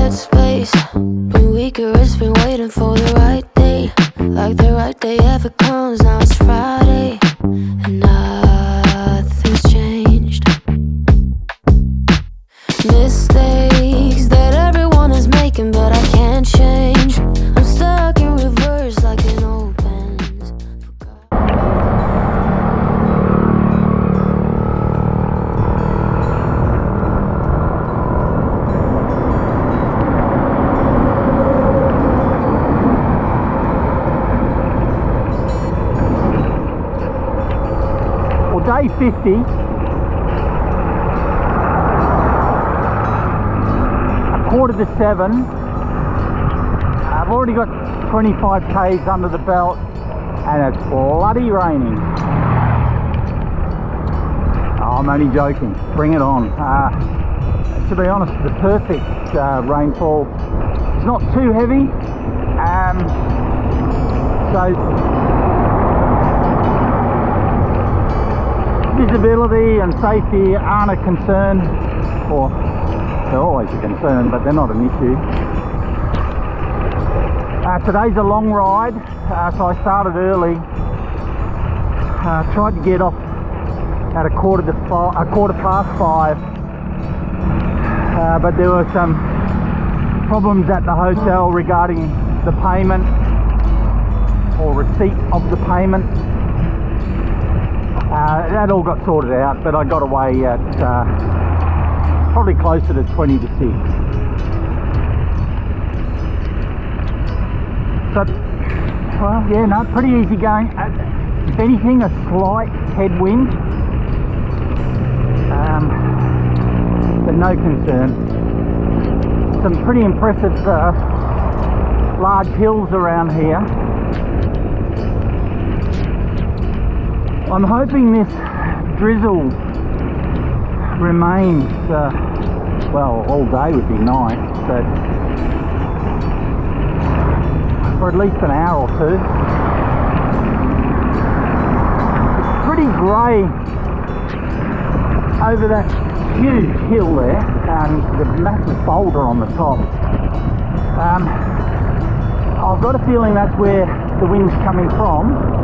headspace. Been weaker, it's been waiting for the right day. Like the right day ever comes, now it's Friday. And nothing's changed. Mistakes that everyone is making, but I can't change. I'm stuck in reverse like an old Benz. Well, day 50. 6:45. I've already got 25 k's under the belt and it's bloody raining. Oh, I'm only joking, bring it on. To be honest, the perfect rainfall. It's not too heavy, so visibility and safety aren't a concern, or they're always a concern, but they're not an issue. Today's a long ride, so I started early. Tried to get off at a quarter past 5, but there were some problems at the hotel regarding the payment or receipt of the payment. That all got sorted out, but I got away at probably closer to 20 to 6. But, well, yeah, no, pretty easy going. If anything, a slight headwind, but no concern. Some pretty impressive large hills around here. I'm hoping this drizzle remains, well, all day would be nice, but for at least an hour or two. It's pretty grey over that huge hill there, and the massive boulder on the top. I've got a feeling that's where the wind's coming from.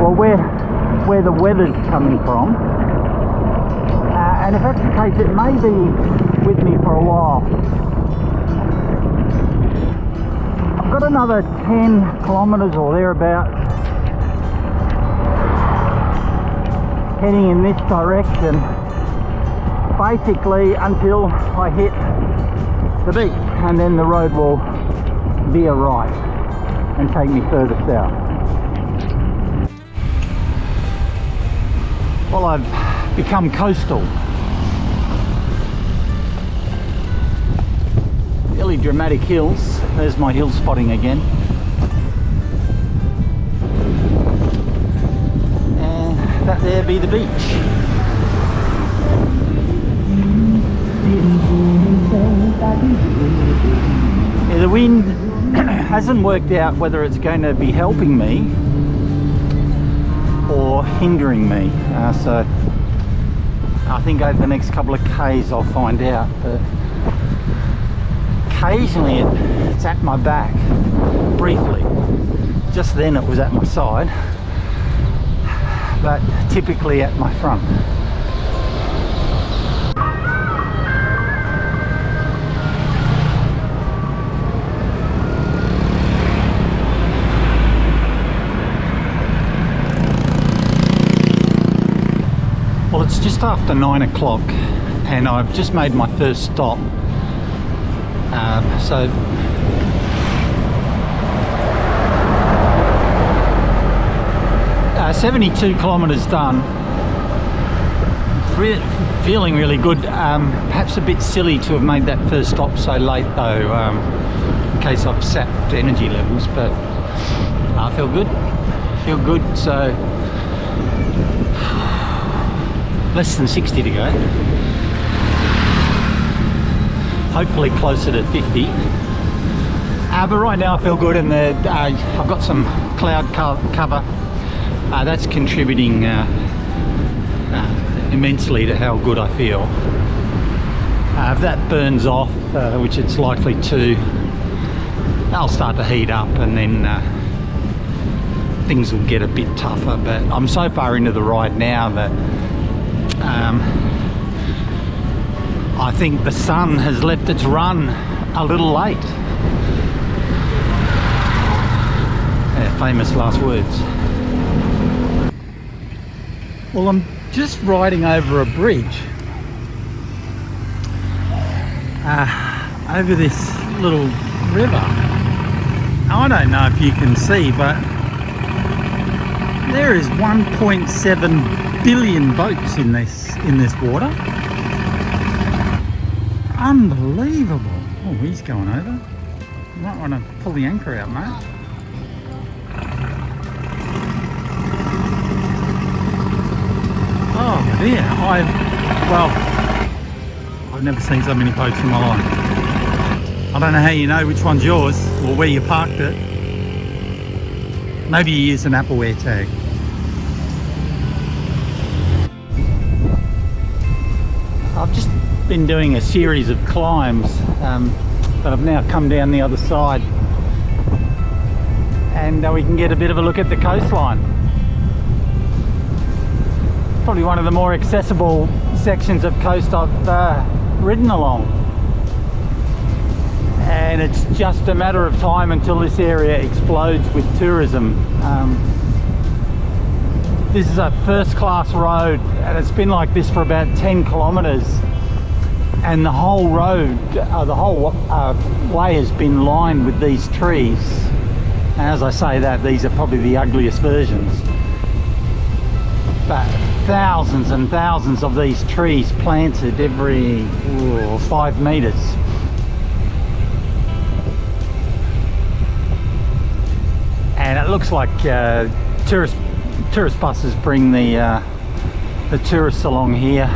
Well, where the weather's coming from, and if that's the case, it may be with me for a while. I've got another 10 kilometres or thereabouts heading in this direction, basically until I hit the beach, and then the road will veer right and take me further south. Well, I've become coastal. Really dramatic hills. There's my hill spotting again. And that there be the beach. Yeah, the wind hasn't worked out whether it's going to be helping me or hindering me, so I think over the next couple of k's I'll find out. But occasionally it's at my back, briefly. Just then it was at my side, but typically at my front. Well, it's just after 9 o'clock and I've just made my first stop. So 72 kilometres done. Feeling really good. Perhaps a bit silly to have made that first stop so late though, in case I've sapped energy levels, but I feel good. So less than 60 to go. Hopefully closer to 50. But right now I feel good, and I've got some cloud cover. That's contributing immensely to how good I feel. If that burns off, which it's likely to, I'll start to heat up, and then things will get a bit tougher. But I'm so far into the ride now that I think the sun has left its run a little late. Yeah, famous last words. Well, I'm just riding over a bridge over this little river. I don't know if you can see, but there is 1.7 billion boats in this water. Unbelievable. Oh, he's going over. You might want to pull the anchor out, mate. Oh dear, I've never seen so many boats in my life. I don't know how you know which one's yours or where you parked it. Maybe you use an Apple AirTag. I've just been doing a series of climbs, but I've now come down the other side, and we can get a bit of a look at the coastline. Probably one of the more accessible sections of coast I've ridden along, and it's just a matter of time until this area explodes with tourism. This is a first-class road, and it's been like this for about 10 kilometres, and the whole road, the whole way has been lined with these trees. And as I say that, these are probably the ugliest versions, but thousands and thousands of these trees planted every 5 metres. And it looks like tourist buses bring the tourists along here.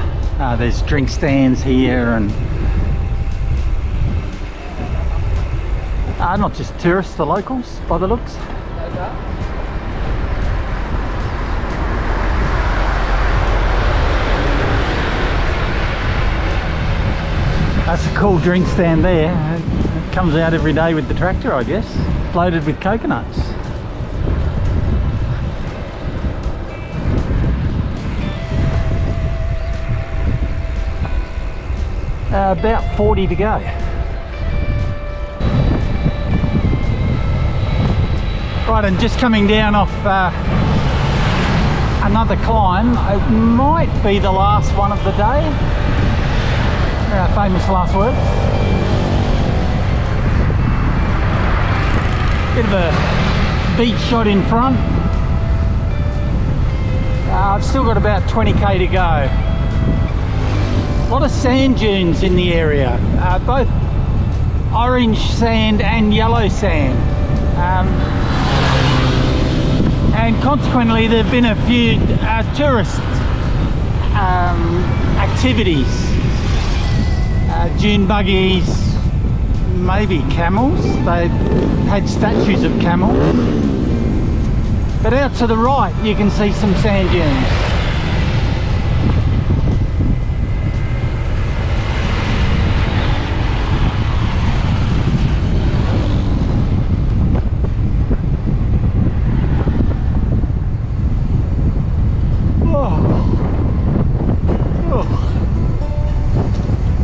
There's drink stands here, and not just tourists, the locals by the looks. That's a cool drink stand there. It comes out every day with the tractor, I guess, loaded with coconuts. About 40 to go. Right, and just coming down off another climb. It might be the last one of the day. Famous last words. Bit of a beach shot in front. I've still got about 20k to go. A lot of sand dunes in the area, both orange sand and yellow sand. And consequently there have been a few tourist activities. Dune buggies, maybe camels. They've had statues of camels. But out to the right you can see some sand dunes.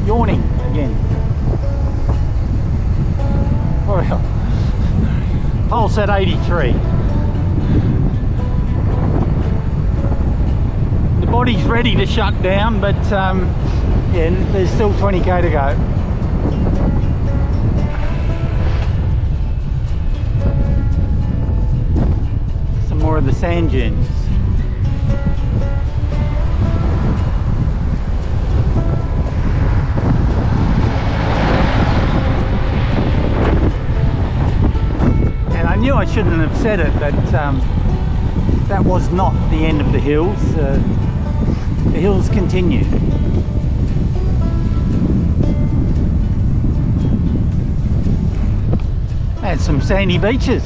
Yawning again. Pulse at 83. The body's ready to shut down, but yeah, there's still 20k to go. Some more of the sand dunes. I shouldn't have said it, but that was not the end of the hills. The hills continue. And some sandy beaches.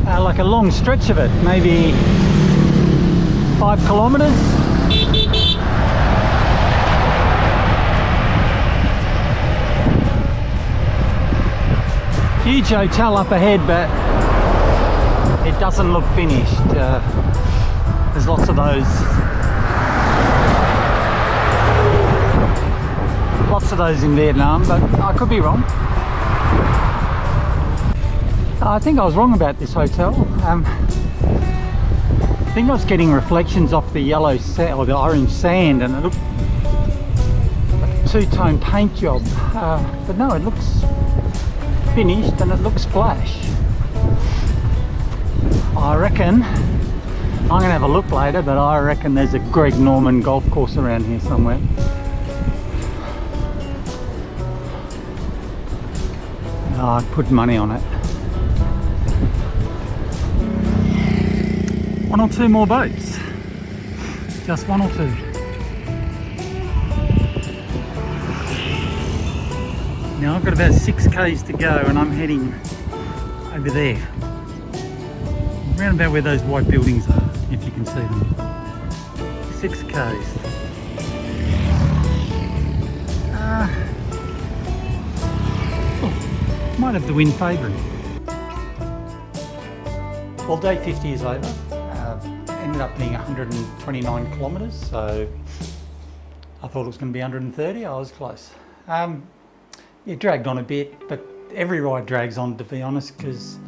Like a long stretch of it, maybe 5 kilometres. Huge hotel up ahead, but it doesn't look finished. There's lots of those in Vietnam, but I could be wrong. I think I was wrong about this hotel. I think I was getting reflections off the yellow sand or the orange sand, and it looked like a two-tone paint job. But no, it looks finished and it looks splash. I reckon, I'm going to have a look later, but I reckon there's a Greg Norman golf course around here somewhere. I'd put money on it. 1 or 2 more boats. Just 1 or 2. Now I've got about 6 k's to go and I'm heading over there. Around about where those white buildings are, if you can see them. 6 k's. Might have the wind favouring. Well, day 50 is over. Ended up being 129 kilometres, so I thought it was going to be 130. I was close. It dragged on a bit, but every ride drags on, to be honest, because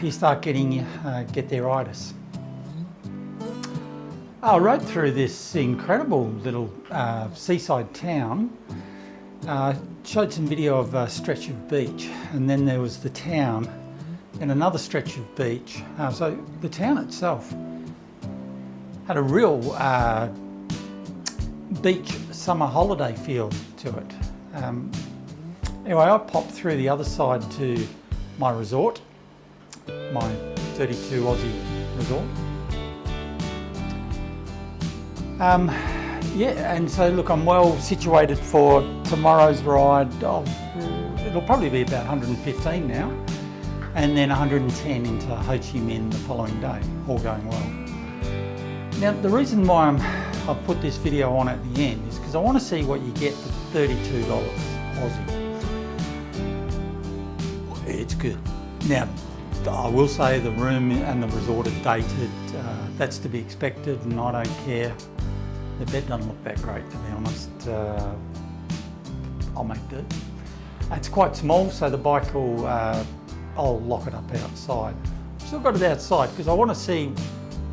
you start getting get there itis. I rode through this incredible little seaside town. Showed some video of a stretch of beach, and then there was the town and another stretch of beach. So the town itself had a real beach summer holiday feel to it. Anyway, I popped through the other side to my resort, my 32 Aussie resort. Yeah, and so look, I'm well situated for tomorrow's ride. It'll probably be about 115 now, and then 110 into Ho Chi Minh the following day, all going well. Now, the reason why I've put this video on at the end is because I want to see what you get for $32 Aussie. It's good. Now, I will say the room and the resort are dated. That's to be expected, and I don't care. The bed doesn't look that great, to be honest. I'll make do. It's quite small, so the bike will, I'll lock it up outside. Still got it outside because I want to see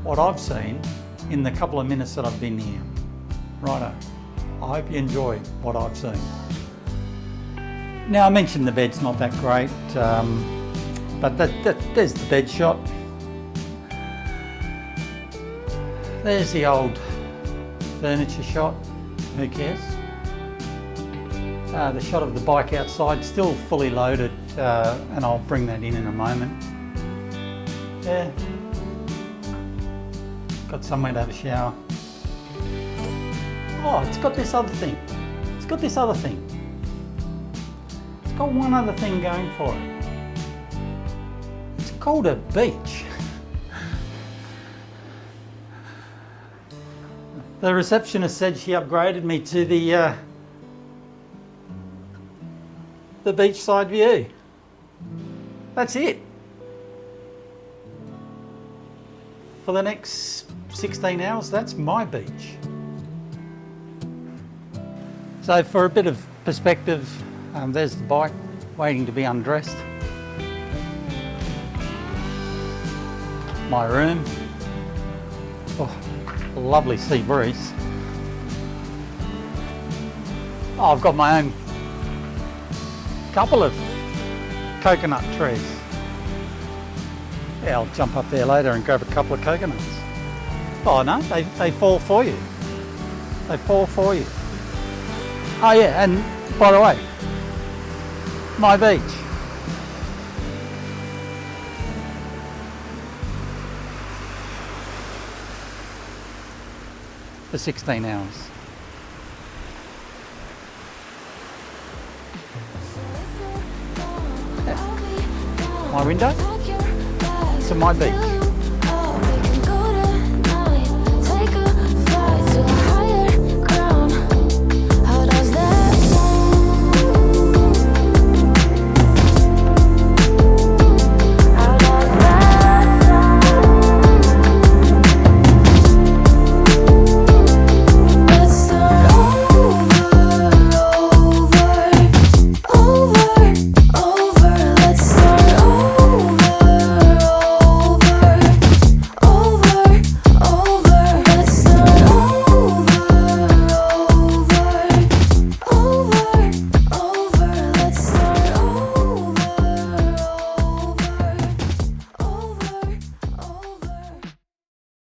what I've seen in the couple of minutes that I've been here. Righto. I hope you enjoy what I've seen. Now, I mentioned the bed's not that great, but there's the bed shot. There's the old furniture shot, who cares? The shot of the bike outside, still fully loaded, and I'll bring that in a moment. Yeah, got somewhere to have a shower. Oh, it's got this other thing. It's got one other thing going for it. It's called a beach. The receptionist said she upgraded me to the beachside view. That's it. For the next 16 hours, that's my beach. So for a bit of perspective, there's the bike waiting to be undressed. My room. Oh, a lovely sea breeze. Oh, I've got my own couple of coconut trees. Yeah, I'll jump up there later and grab a couple of coconuts. Oh no, they fall for you. They fall for you. Oh yeah, and by the way, my beach. For 16 hours. Yeah. My window to my beach.